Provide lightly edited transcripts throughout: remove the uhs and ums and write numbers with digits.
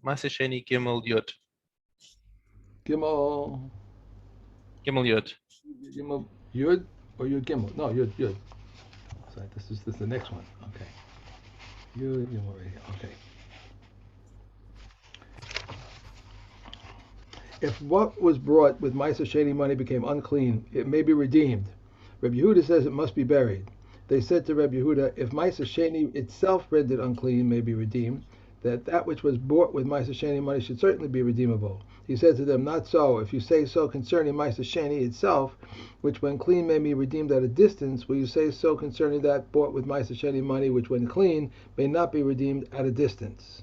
Maaser Sheni Gimel Yud. Gimel. Gimel Yud. Gimel Yud or Yud Gimel? No, Yud Yud. Sorry, this is the next one. Okay. Yud Gimel right here. Okay. If what was brought with Maaser Sheni money became unclean, it may be redeemed. Reb Yehuda says it must be buried. They said to Reb Yehuda, if Maaser Sheni itself rendered unclean may be redeemed, that which was bought with Maaser Sheni money should certainly be redeemable. He said to them, not so. If you say so concerning Maaser Sheni itself, which when clean may be redeemed at a distance, will you say so concerning that bought with Maaser Sheni money, which when clean may not be redeemed at a distance?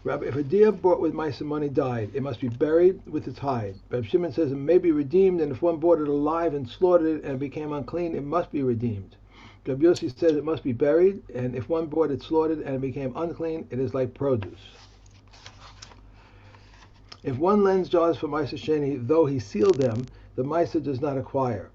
Rabbi, if a deer bought with Maaser money died, it must be buried with its hide. Rabbi Shimon says it may be redeemed, and if one bought it alive and slaughtered it and it became unclean, it must be redeemed. Rabbi Yossi says it must be buried, and if one bought it slaughtered and it became unclean, it is like produce. If one lends jars for Maaser Sheni, though he sealed them, the Maaser does not acquire.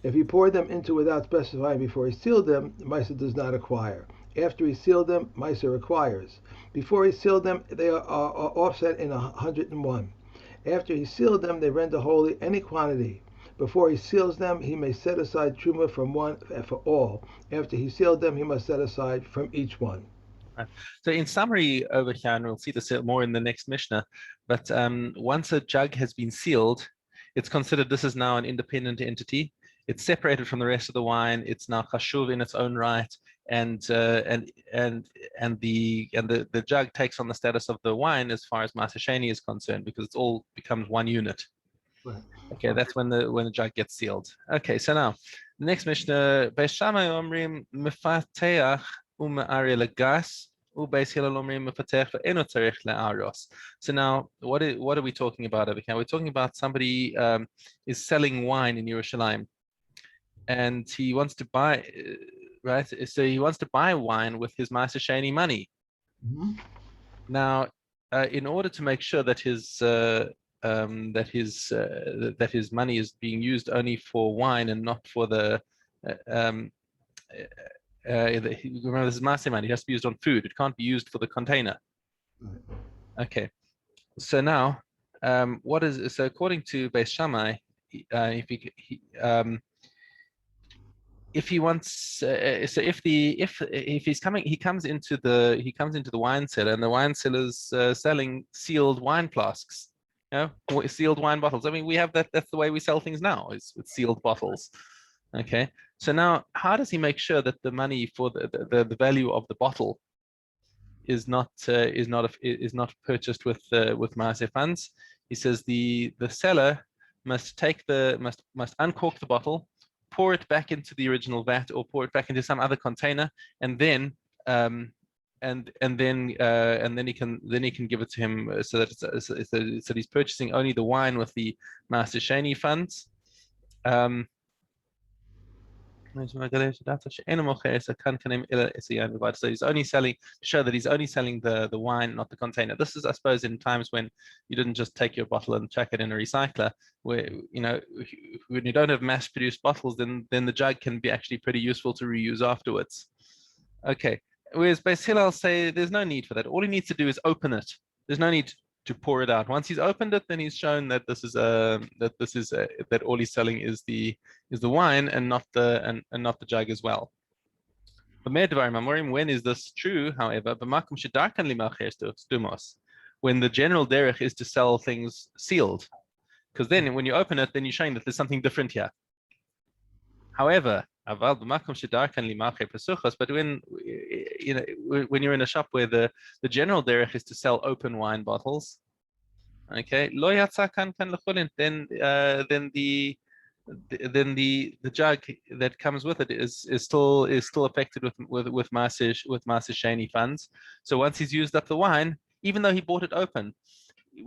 If he poured them into without specifying before he sealed them, Maaser does not acquire. After he sealed them, Maaser acquires. Before he sealed them, they are offset in 101. After he sealed them, they render holy any quantity. Before he seals them, he may set aside truma from one for all. After he sealed them, he must set aside from each one. Right. So in summary over here, and we'll see this more in the next Mishnah, but once a jug has been sealed, it's considered this is now an independent entity. It's separated from the rest of the wine. It's now chashuv in its own right, and the jug takes on the status of the wine as far as Maaser Sheni is concerned, because it's all becomes one unit. Right. Okay, that's when the jug gets sealed. Okay, so now the next Mishnah, Beis Shammai omrim mefateach u'me'ari legas u'Beis Hillel omrim mefatech ve'eno tzarich le'aros. So now, what are we talking about over here? We're talking about somebody is selling wine in Yerushalayim, and he wants to buy, right? So he wants to buy wine with his Maaser Sheni money. Mm-hmm. Now, in order to make sure that his money is being used only for wine and not for the remember, this is Maaser money. It has to be used on food. It can't be used for the container. Right. Okay. So now, so according to Beis Shammai, if he wants, so if he comes into the wine cellar, and the wine cellar's selling sealed wine flasks, sealed wine bottles. I mean, we have that. That's the way we sell things now, is with sealed bottles. Okay. So now, how does he make sure that the money for the value of the bottle is not purchased with Maaser funds? He says the seller must uncork the bottle, pour it back into the original vat, or pour it back into some other container, and then then he can give it to him, so that he's purchasing only the wine with the Maaser Sheni funds. So he's only selling, show that he's only selling the wine, not the container. This is, I suppose, in times when you didn't just take your bottle and chuck it in a recycler, where when you don't have mass-produced bottles, then the jug can be actually pretty useful to reuse afterwards. Okay. Whereas Beis Hillel say there's no need for that. All he needs to do is open it. There's no need to pour it out. Once he's opened it, then he's shown that that all he's selling is the wine and not the jug as well. When is this true? However, when the general derech is to sell things sealed, because then when you open it, then you're showing that there's something different here. However, but when when you're in a shop where the general derech is to sell open wine bottles, okay, then the jug that comes with it is still affected with Maaser Sheni funds. So once he's used up the wine, even though he bought it open,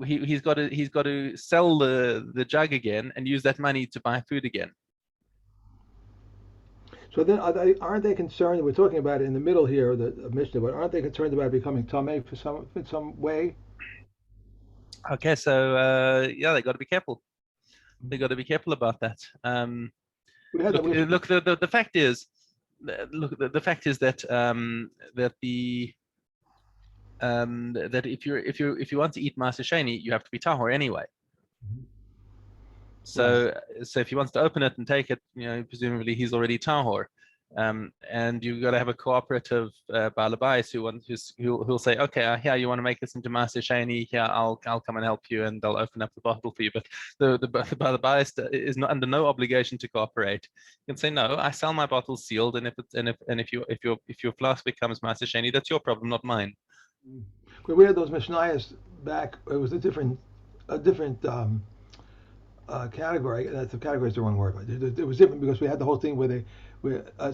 he's got to sell the jug again and use that money to buy food again. So then, aren't they concerned? We're talking about it in the middle here, the Mishnah, but aren't they concerned about becoming tamei in some way? Okay, so yeah, they got to be careful. They got to be careful about that. Look, the fact is, that that if you want to eat Maaser Sheni, you have to be tahor anyway. So so if he wants to open it and take it, presumably he's already tahor. And you've got to have a cooperative balabais who'll say, okay, here you want to make this into Maaser Sheni, here I'll come and help you, and they'll open up the bottle for you. But the balabais is not under no obligation to cooperate. You can say, no, I sell my bottle sealed, and if your flask becomes Maaser Sheni, that's your problem, not mine. We had those Mishnayos back. It was a different category. That's the category is the wrong word, but it was different because we had the whole thing where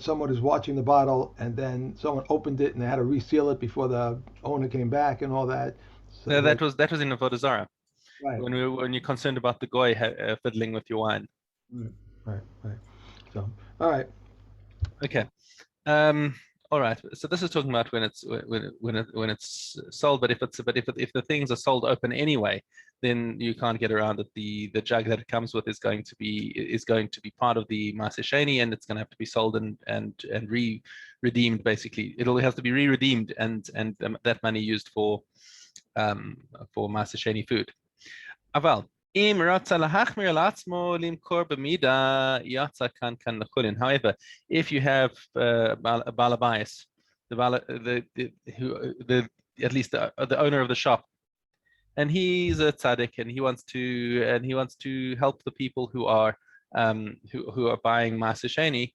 someone is watching the bottle and then someone opened it and they had to reseal it before the owner came back and all that. So No, that was in Avodah Zarah. right. When you're concerned about the goy fiddling with your wine. Right. So, all right. Okay. All right. So this is talking about when it's sold. But if the things are sold open anyway, then you can't get around it. The jug that it comes with is going to be part of the Maaser Sheni, and it's going to have to be sold and redeemed. Basically, it'll have to be re-redeemed, and that money used for Maaser Sheni food. Aval. However, if you have a balabais, at least the owner of the shop, and he's a tzaddik, and he wants to help the people who are buying Maaser Sheni,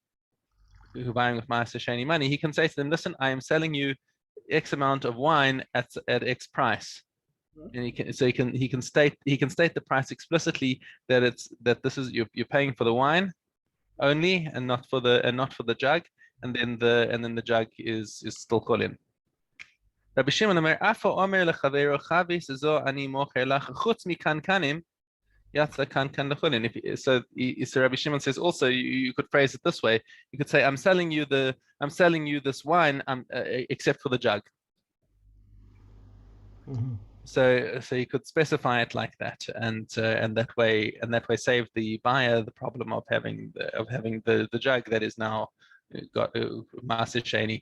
who are buying with Maaser Sheni money, he can say to them, listen, I am selling you X amount of wine at X price. And he can state the price explicitly that this is you're paying for the wine only and not for the jug, and then the jug is still kolin. Rabbi Shimon Omer Afa Omer lechavero chavis zo ani mocher lach chutz mikankanim yatsa kankan lecholin. So Rabbi Shimon says also you could phrase it this way. You could say I'm selling you this wine except for the jug. So you could specify it like that, and that way save the buyer the problem of having the jug that is now got Maaser Sheni.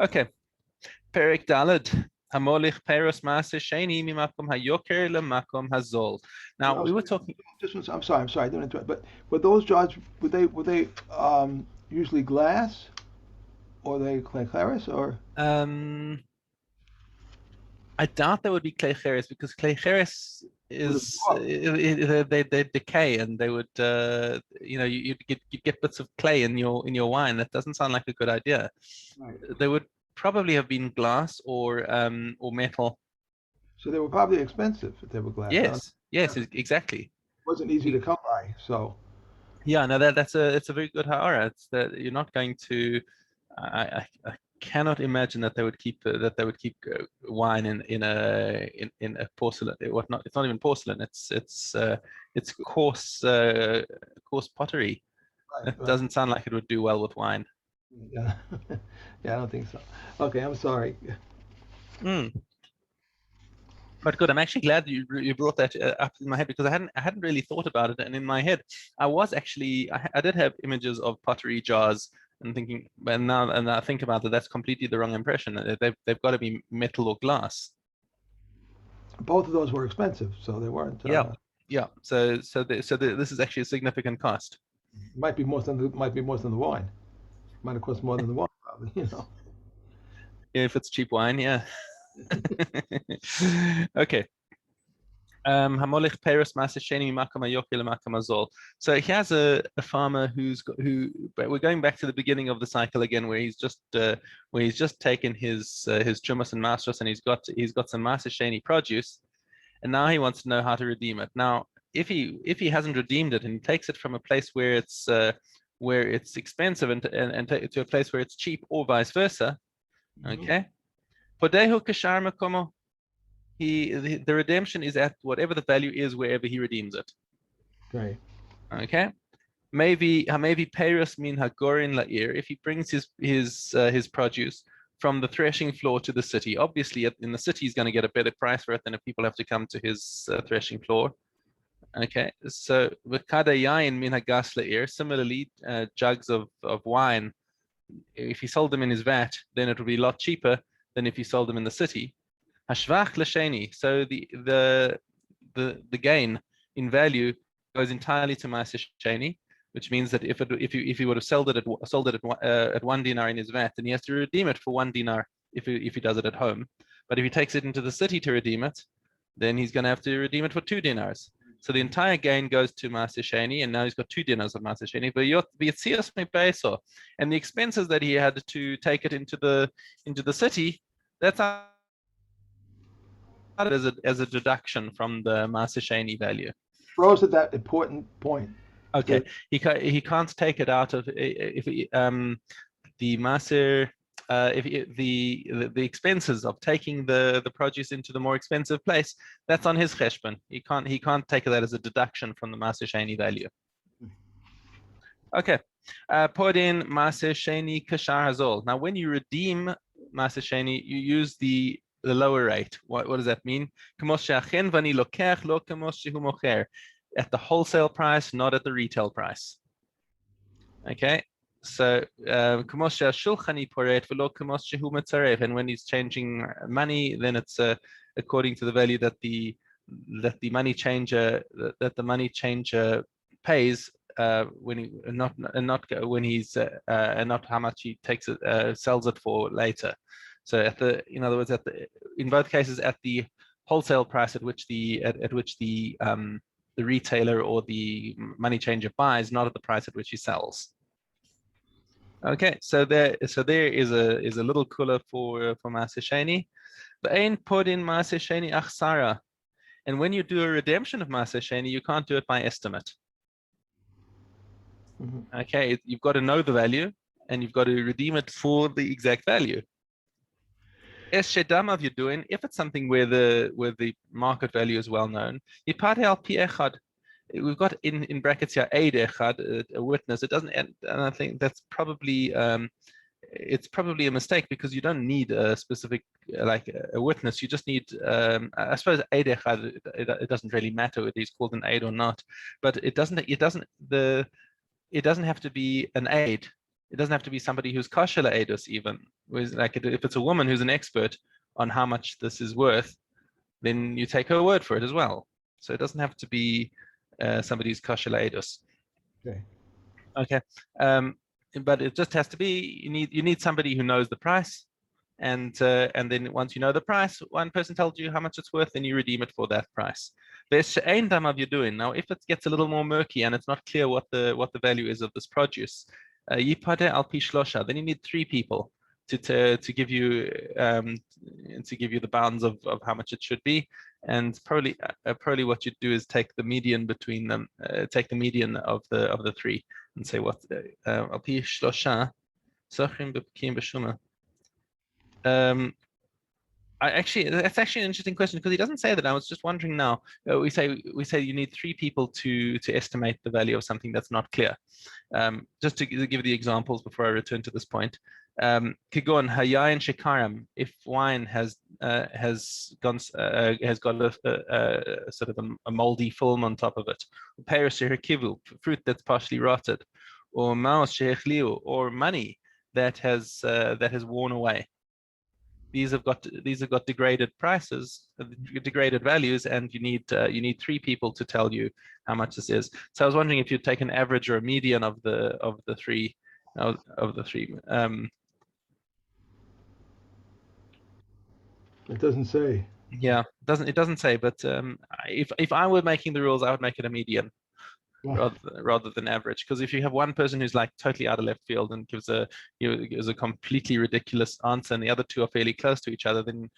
Okay, Perek Daled. Hamolich Peros Maaser Sheni mimakom hayoker lemakom hazol. Now we were talking. I'm sorry, I didn't interrupt. But were those jars were they usually glass, or they clay claris, or? I doubt there would be clay cheres, because clay cheres is they decay, and they would you'd get bits of clay in your wine. That doesn't sound like a good idea. Right. They would probably have been glass or metal. So they were probably expensive if they were glass. Yes, exactly. It wasn't easy to come by, so. Yeah, no, it's a very good ha'ara. It's that you're not going to. I cannot imagine that they would keep wine in a porcelain. It's not even porcelain. It's coarse pottery. It doesn't sound like it would do well with wine. Yeah, I don't think so. Okay, I'm sorry. But good. I'm actually glad you brought that up in my head, because I hadn't really thought about it. And in my head, I did have images of pottery jars, and thinking, and I think about it, that's completely the wrong impression. They've got to be metal or glass. Both of those were expensive, so they weren't. Yeah. So this is actually a significant cost. Might be more than the wine. Might have cost more than the wine, probably. If it's cheap wine, yeah. Okay. Hamolich Peros Maaser Sheni mimakom hayoker lemakom hazol. So he has a farmer but we're going back to the beginning of the cycle again, where he's just taken his chumas and masros, and he's got some Maaser Sheni produce, and now he wants to know how to redeem it. Now, if he hasn't redeemed it, and he takes it from a place where it's expensive and to a place where it's cheap, or vice versa, okay. Podehu kashar makomo. The redemption is at whatever the value is wherever he redeems it. Right. Okay. Maybe Paris min hagorin la'ir, if he brings his produce from the threshing floor to the city. Obviously, in the city, he's going to get a better price for it than if people have to come to his threshing floor. Okay. So v'kada yain min hagas la'ir. Similarly, jugs of wine, if he sold them in his vat, then it would be a lot cheaper than if you sold them in the city. Hashvach l'sheni. So the gain in value goes entirely to Maaser Sheni, which means that if he would have sold it at 1 dinar in his vat, then he has to redeem it for 1 dinar if he does it at home. But if he takes it into the city to redeem it, then he's going to have to redeem it for 2 dinars. So the entire gain goes to Maaser Sheni, and now he's got 2 dinars of Maaser Sheni. And the expenses that he had to take it into the city, that's as a deduction from the Maaser Sheni value. Rose at that important point. Okay, he can't take it out of if the Maaser. If the expenses of taking the produce into the more expensive place, that's on his cheshbon. He can't take that as a deduction from the Maaser Sheni value. Okay, put in Maaser Sheni kashar hazol. Now, when you redeem Maaser Sheni, you use the lower rate. What does that mean? At the wholesale price, not at the retail price. Okay. So, and when he's changing money, then it's according to the value that the money changer pays when he not when he's and not how much he takes it sells it for later. So in other words, in both cases at the wholesale price at which the retailer or the money changer buys, not at the price at which he sells. Okay, so there is a little cooler for Maaser Sheni. The ain put in Maaser Sheni achsara, and when you do a redemption of Maaser Sheni, you can't do it by estimate. Mm-hmm. Okay, you've got to know the value, and you've got to redeem it for the exact value. Es shedamav you're doing, if it's something where the market value is well known, yipate al pi echad. We've got in brackets here aid echad, a witness. It doesn't, and I think that's probably it's probably a mistake because you don't need a specific like a witness. You just need I suppose aid echad. It doesn't really matter whether he's called an aid or not, but it doesn't have to be an aid. It doesn't have to be somebody who's kosher aidus even. Like if it's a woman who's an expert on how much this is worth, then you take her word for it as well. So it doesn't have to be somebody who's kosher aidus. Okay. But it just has to be you need somebody who knows the price, and then once you know the price, one person tells you how much it's worth, then you redeem it for that price. There's ein damav you're doing now. If it gets a little more murky and it's not clear what the value is of this produce, yipade al pi shlosha, then you need 3 people to give you the bounds of how much it should be, and probably what you'd do is take the median between them, take the median of the 3, and say what al pi shlosha sochrim b'pkim b'shuma. That's actually an interesting question because he doesn't say that. I was just wondering now. We say you need 3 people to estimate the value of something that's not clear. Just to give the examples before I return to this point. Kigon hayayin shekaram. If wine has got a sort of a moldy film on top of it, peris shehikivu, fruit that's partially rotted, or maos shehechliu, or money that has worn away. These have got degraded prices, degraded values, and you need 3 people to tell you how much this is. So I was wondering if you'd take an average or a median of the 3. It doesn't say. Yeah, it doesn't say. But if I were making the rules, I would make it a median. Rather than average, because if you have one person who's like totally out of left field and gives a completely ridiculous answer, and the other 2 are fairly close to each other, then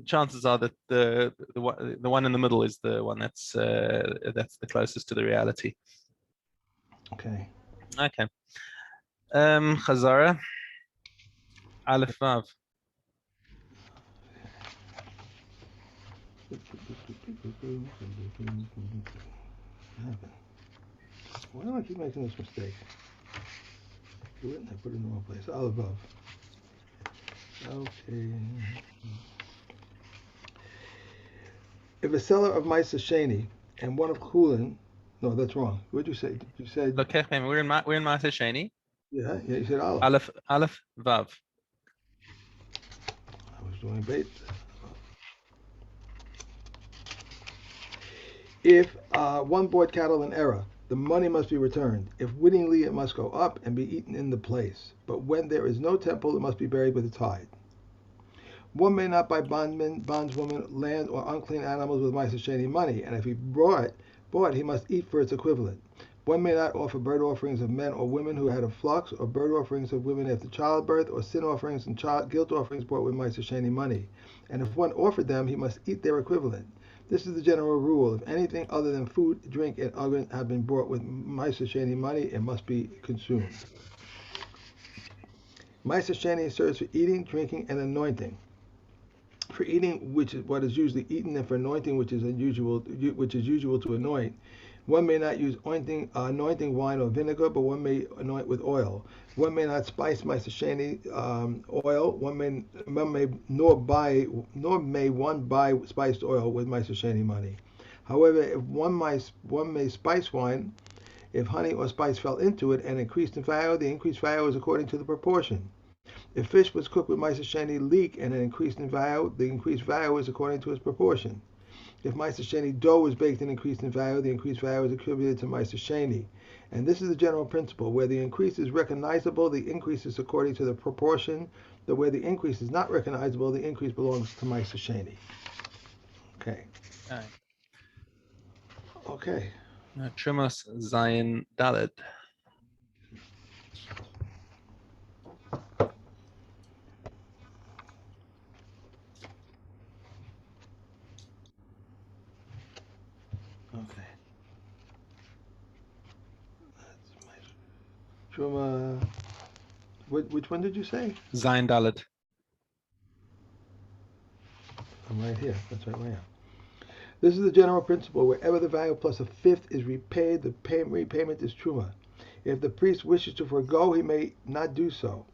chances are that the one in the middle is the one that's the closest to the reality. Okay. Chazara Aleph Vav. Why do I keep making this mistake? I put it in the wrong place. All above. Okay. If a seller of Maaser Sheni and one of Chulin, no, that's wrong. What did you say? You said. Okay, we're in Maaser Sheni. Yeah. You said Aleph. Aleph Vav. I was doing bait. If one bought cattle in error, the money must be returned. If wittingly, it must go up and be eaten in the place. But when there is no temple, it must be buried with a tithe. One may not buy bondmen, bondswomen, land, or unclean animals with Maaser Sheni money, and if he bought, he must eat for its equivalent. One may not offer burnt offerings of men or women who had a flux, or burnt offerings of women after childbirth, or sin offerings and guilt offerings bought with Maaser Sheni money. And if one offered them, he must eat their equivalent. This is the general rule. If anything other than food, drink, and organ have been bought with Maaser Sheni money, it must be consumed. Maaser Sheni serves for eating, drinking, and anointing. For eating, which is what is usually eaten, and for anointing, which is usual to anoint. One may not use anointing wine or vinegar, but one may anoint with oil. One may not spice Maaser Sheni oil. One may nor may one buy spiced oil with Maaser Sheni money. However, if one may spice wine, if honey or spice fell into it and increased in value, the increased value is according to the proportion. If fish was cooked with Maaser Sheni leek and it increased in value, the increased value is according to its proportion. If Maaser Sheni dough was baked and increased in value, the increased value is attributed to Maaser Sheni. And this is the general principle. Where the increase is recognizable, the increase is according to the proportion. But where the increase is not recognizable, the increase belongs to Maaser Sheni. Okay. Okay. Trimos Zion Dalet. Okay. Truma. Which one did you say? Zion Dalet. I'm right here. That's right where I am. This is the general principle. Wherever the value plus a fifth is repaid, the repayment is truma. If the priest wishes to forego, he may not do so.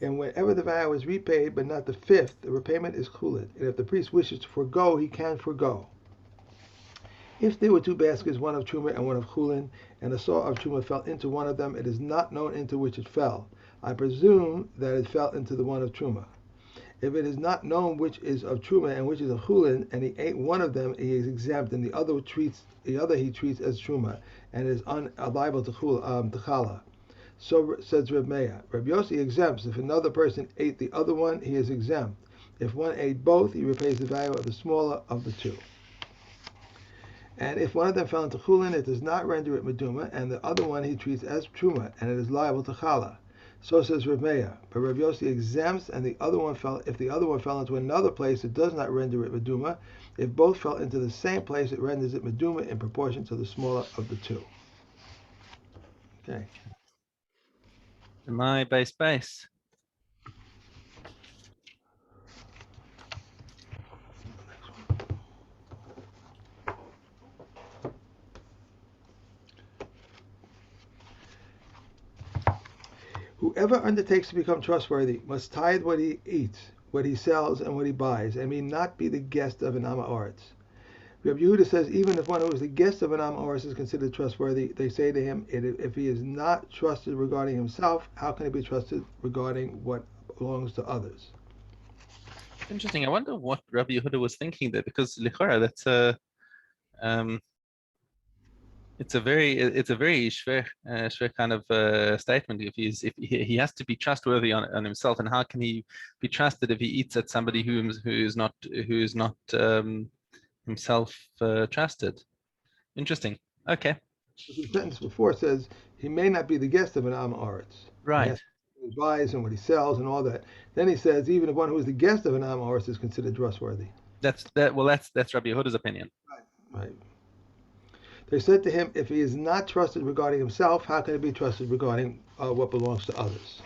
And whenever the value is repaid but not the fifth, the repayment is chulin. And if the priest wishes to forego, he can forego. If there were two baskets, one of truma and one of chulin, and a saw of truma fell into one of them, it is not known into which it fell. I presume that it fell into the one of truma. If it is not known which is of truma and which is of chulin, and he ate one of them, he is exempt, and the other he treats as truma, and is liable to chala. So says Reb Meir. Reb Yossi exempts. If another person ate the other one, he is exempt. If one ate both, he repays the value of the smaller of the two. And if one of them fell into chulin, it does not render it meduma, and the other one he treats as truma, and it is liable to chala. So says Reb Meir. But Reb Yossi exempts, and if the other one fell into another place, it does not render it meduma. If both fell into the same place, it renders it meduma in proportion to the smaller of the two. Okay. My base. Whoever undertakes to become trustworthy must tithe what he eats, what he sells, and what he buys, and may not be the guest of an Am Haaretz. Rabbi Yehuda says even if one who is the guest of an Am Haaretz is considered trustworthy, they say to him, if he is not trusted regarding himself, how can he be trusted regarding what belongs to others? Interesting. I wonder what Rabbi Yehuda was thinking there, because lichora, that's a it's a very shver kind of statement. If he has to be trustworthy on himself, and how can he be trusted if he eats at somebody who is not himself trusted? Interesting. Okay. The sentence before says he may not be the guest of an Am Haaretz. Right. He buys and what he sells and all that. Then he says even if one who is the guest of an Am Haaretz is considered trustworthy. That's Rabbi Yehuda's opinion. Right. They said to him, if he is not trusted regarding himself, how can he be trusted regarding what belongs to others?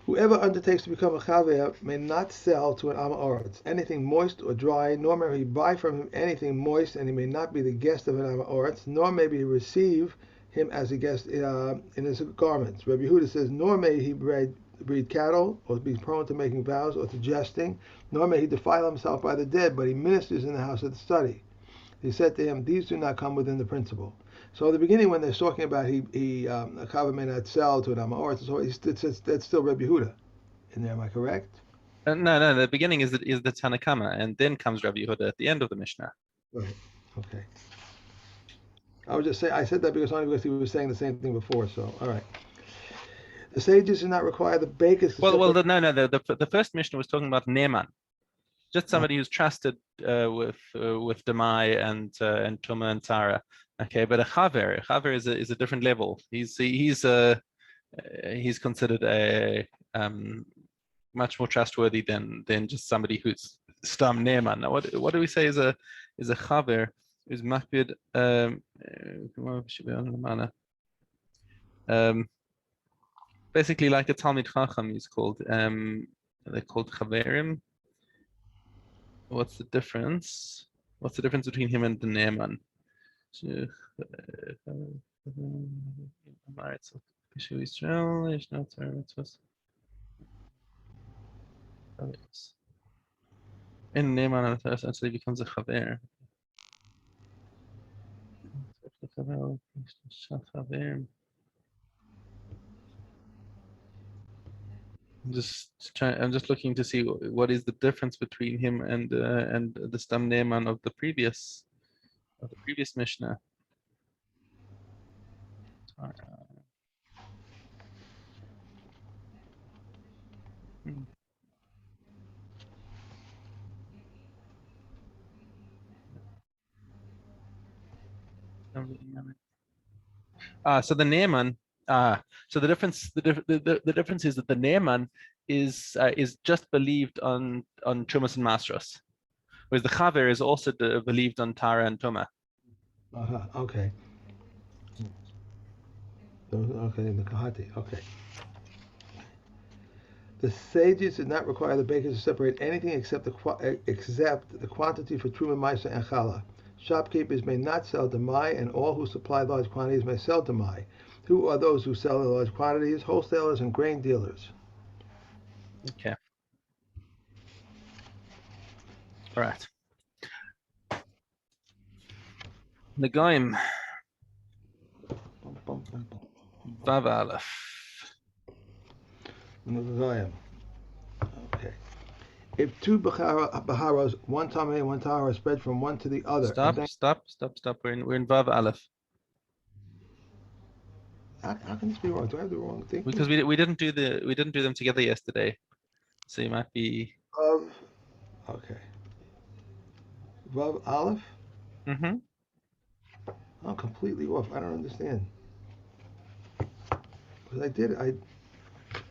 Whoever undertakes to become a chaver may not sell to an Am Haaretz anything moist or dry, nor may he buy from him anything moist, and he may not be the guest of an Am Haaretz, nor may he receive him as a guest in his garments. Rabbi Yehuda says, nor may he breed cattle, or be prone to making vows, or to jesting, nor may he defile himself by the dead, but he ministers in the house of the study. He said to him, these do not come within the principle. So at the beginning, when they're talking about a chaver may not sell to an Am Haaretz, that's still Rabbi Yehuda in there. Am I correct? No. The beginning is the Tanakama, and then comes Rabbi Yehuda at the end of the Mishnah. Right. Okay. I was just saying. I said that only because he was saying the same thing before. So, all right. The sages do not require the bakers to Well, separate. the first Mishnah was talking about Neman, just somebody who's trusted with Demai and Tuma and Tara. Okay, but a chaver is a different level. He's considered a much more trustworthy than just somebody who's stam neman. Now, what do we say is a chaver who's makbid basically like a Talmid Chacham is called. They're called chaverim. What's the difference? What's the difference between him and the neman? In neman actually becomes a chaver. I'm just looking to see what is the difference between him and the Stam Neman of the previous Mishnah. So the Neman. So the difference is that the Neman is just believed on Chumas and Masros, whereas the Chaver is also believed on Tara and Tuma. Okay. Okay, the Kahati. Okay. The sages did not require the bakers to separate anything except the quantity for Truma, Maaser, and Challah. Shopkeepers may not sell demai, and all who supply large quantities may sell demai. Who are those who sell in large quantities? Wholesalers and grain dealers. Okay. All right. The Goim. Vav Aleph. Okay. If two baharas, one tameh and one tahara, spread from one to the other. Stop. We're in Vav Aleph. How can this be wrong? Do I have the wrong thing? Because we didn't do them together yesterday, so you might be. Okay. Vav Aleph. Mm-hmm. I'm completely off. I don't understand. Because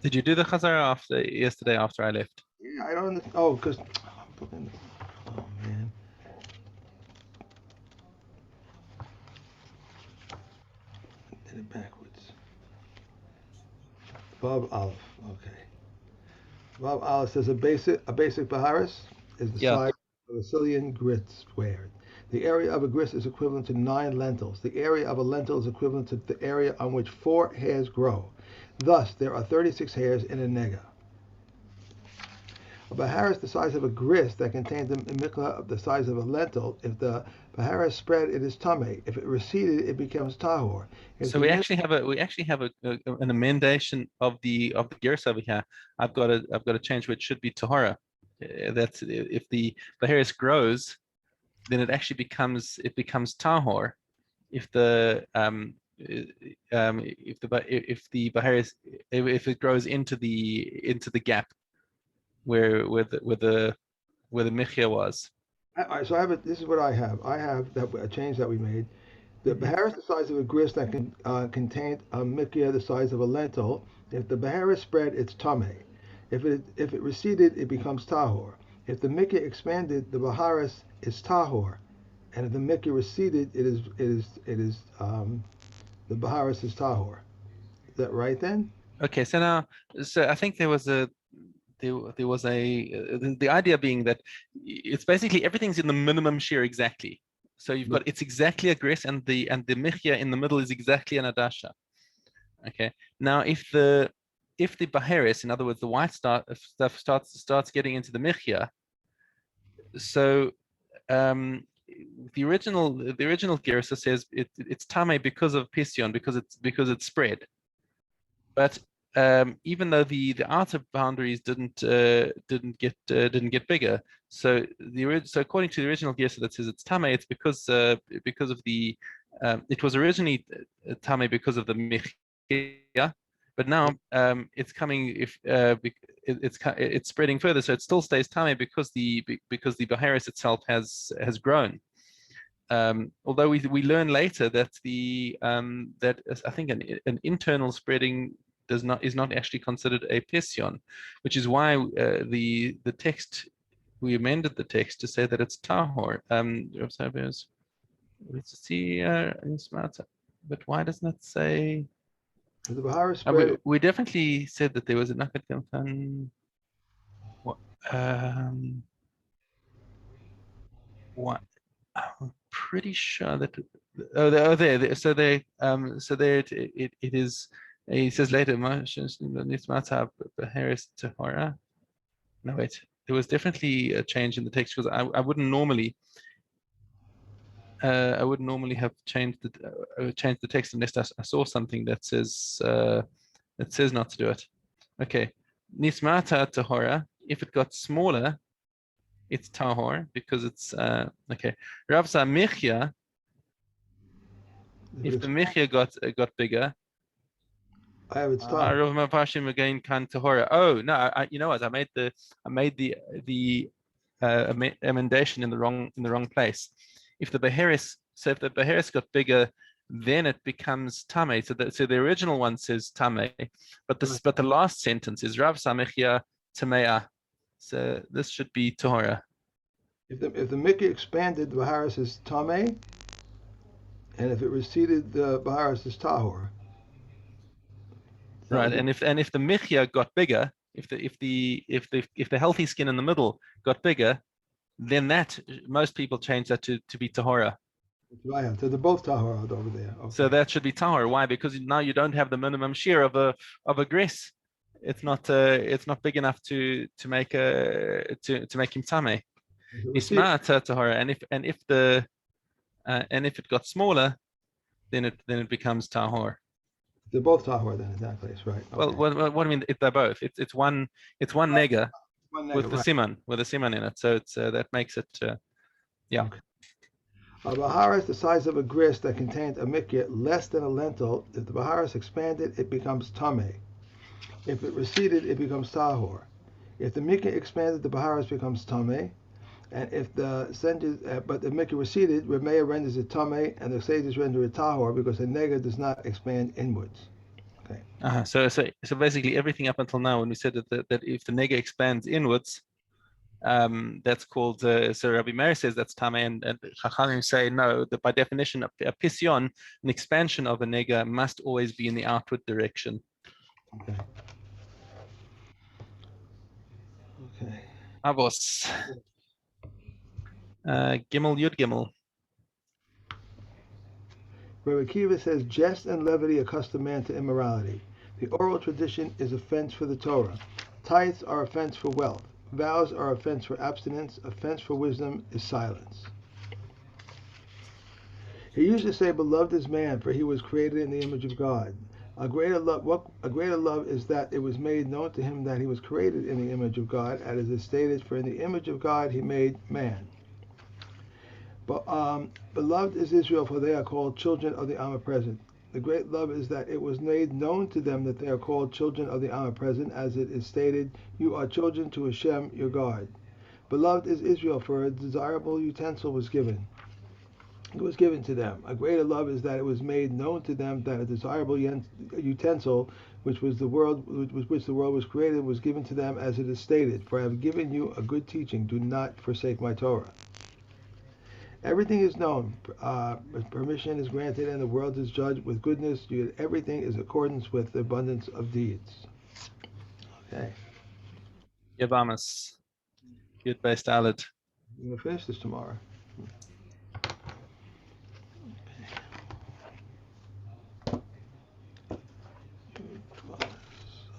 Did you do the Chazara yesterday after I left? Yeah, I don't understand. Oh, because. Oh, man. I did it backwards. Vav Aleph. Okay. Vav Aleph says a basic Baharis is the size of a Sicilian grit squared. The area of a grist is equivalent to 9 lentils. The area of a lentil is equivalent to the area on which 4 hairs grow. Thus, there are 36 hairs in a nega. A bahara is the size of a grist that contains a mikla of the size of a lentil. If the bahara spread, it is tameh. If it receded, it becomes tahor. So we actually have an amendation of the gears over here. I've got to change which should be tahora. That's if the baharis grows, then it actually becomes tahor. If the baharis, if it grows into the gap where the michya was. So this is what I have. I have a change that we made. The bahara is the size of a grist that contained a michya the size of a lentil. If the bahara spread, it's tameh. If it receded, it becomes tahor. If the michya expanded, the baharis is tahor, and if the michya receded, the baharis is tahor. Is that right then? Okay, so I think there was the idea being that it's basically everything's in the minimum shear exactly. So you've got it's exactly a grist, and the michya in the middle is exactly an adasha. Okay. Now if the baharis, in other words, the white stuff starts getting into the michya, so the original Gersa says it's tame because of pisyon, because it's spread. But even though the outer boundaries didn't get bigger. So according to the original Gesa that says it's Tame, it's because of the it was originally Tame because of the Mechia, but now it's coming it's spreading further, so it still stays Tame because the Baharis itself has grown. Although we learn later that that I think an internal spreading is not actually considered a pisyon, which is why the text, we amended the text to say that it's tahor. Let's see, but why doesn't it say? The Bahara spread. We definitely said that there was a nakat kamtan. What? I'm pretty sure that so there it is. He says later, Harris Tahora. No, wait, there was definitely a change in the text because I wouldn't normally have changed the text unless I saw something that says not to do it. Okay, Nismata Tahora. If it got smaller, it's tahor because it's okay. Rav Michya, if the Michya got bigger, I have its tahor. Rav Mapashim again kan tahora. Oh no, you know what? I made the emendation in the wrong place. If the Beheris got bigger, then it becomes tame. So the original one says tame, but the last sentence is Rav Michya tamea. So this should be tahora. If the Mickey expanded, the Baharis is Tame, and if it receded, the Baharis is Tahor. Right, and if the Michya got bigger, if the healthy skin in the middle got bigger, then most people change that to be Tahora. Right, so they're both Tahor over there. Okay. So that should be Tahor. Why? Because now you don't have the minimum shear of a gress. It's not big enough to make him Tame. Isma Tahora, and if it got smaller, then it becomes Tahor. They're both tahor then in that case, right? Okay. Well, what I mean, they're both. It's one nega with the siman in it. So it's that makes it yeah. Okay. A bahara is the size of a grist that contains a mikya less than a lentil. If the bahara is expanded, it becomes tame. If it receded, it becomes tahor. If the mikya expanded, the bahara becomes tame. And if the but the mikya receded, Rameya renders it tame, and the sages render it tahor because the nega does not expand inwards. Okay. So basically everything up until now, when we said that if the nega expands inwards, that's called. So Rabbi Meir says that's tame, and Chachamim say no. That by definition, a pisyon, an expansion of a nega, must always be in the outward direction. Okay. Okay. Avos. Gimel Yud Gimel. Rabbi Akiva says, jest and levity accustom man to immorality. The oral tradition is offense for the Torah. Tithes are offense for wealth. Vows are offense for abstinence. Offense for wisdom is silence. He used to say, beloved is man, for he was created in the image of God. A greater love is that it was made known to him that he was created in the image of God, as is stated, for in the image of God he made man. But beloved is Israel, for they are called children of the omnipresent. The great love is that it was made known to them that they are called children of the omnipresent, as it is stated, you are children to Hashem, your God. Beloved is Israel, for a desirable utensil was given. It was given to them. A greater love is that it was made known to them that a desirable utensil, which the world was created, was given to them, as it is stated, for I have given you a good teaching. Do not forsake my Torah. Everything is known. Permission is granted, and the world is judged with goodness. Everything is in accordance with the abundance of deeds. Okay. Yavamas. Yud Beis Daled. We're going to finish this tomorrow.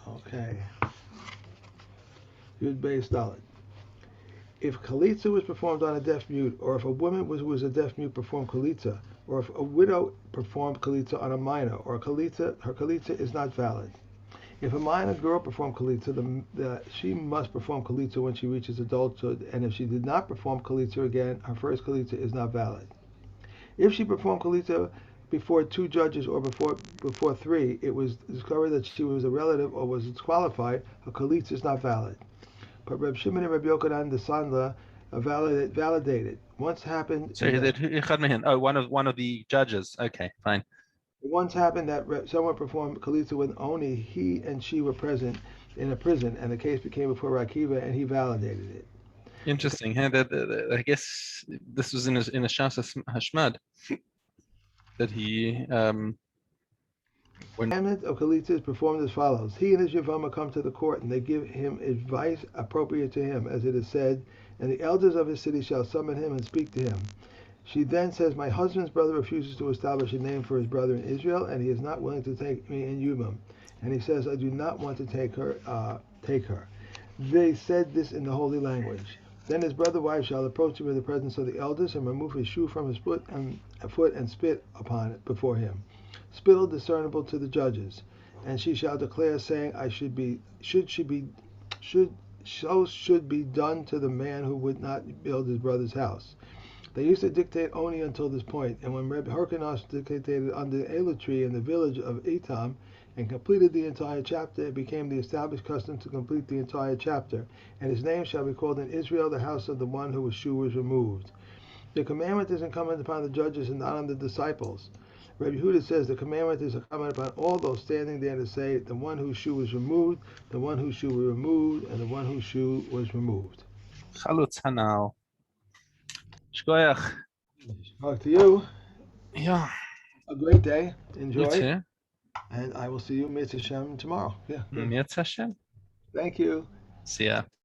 Okay. Yud Beis Daled. If chalitza was performed on a deaf mute, or if a woman who was a deaf mute performed chalitza, or if a widow performed chalitza on a minor, or her chalitza is not valid. If a minor girl performed kalitza, she must perform kalitza when she reaches adulthood, and if she did not perform kalitza again, her first kalitza is not valid. If she performed kalitza before two judges or before three, it was discovered that she was a relative or was disqualified, her kalitza is not valid. But Reb Shimon and Reb Yochanan the Sandla validated. Once happened So is that one of the judges. Okay, fine. it once happened that someone performed kalitza when only he and she were present in a prison, and the case became before Rakiva, and he validated it. Interesting. Huh? I guess this was in a Shas Hashmad that he when The commandment of kalitza is performed as follows: He and his yavama come to the court, and they give him advice appropriate to him, as it is said, and the elders of his city shall summon him and speak to him. She then says, "My husband's brother refuses to establish a name for his brother in Israel, and he is not willing to take me in Yubam." And he says, "I do not want to take her. Take her." They said this in the holy language. Then his brother wife shall approach him in the presence of the elders and remove his shoe from his foot and spit upon it before him, spittle discernible to the judges. And she shall declare, saying, "I should be, should she be, should so should be done to the man who would not build his brother's house." They used to dictate only until this point, and when Reb Hyrcanus dictated under the Ela tree in the village of Etam and completed the entire chapter, it became the established custom to complete the entire chapter, and his name shall be called in Israel the house of the one whose shoe was removed. The commandment is incumbent upon the judges and not on the disciples. Rabbi Yehuda says the commandment is incumbent upon all those standing there to say, the one whose shoe was removed, the one whose shoe was removed, and the one whose shoe was removed. Chalutz Hanal. Shkoyach. Talk to you. Yeah, A great day. you Enjoy. too. And I will see you, Mitzvah Shem, tomorrow. Yeah, good. Yetz Hashem. Thank you. See ya.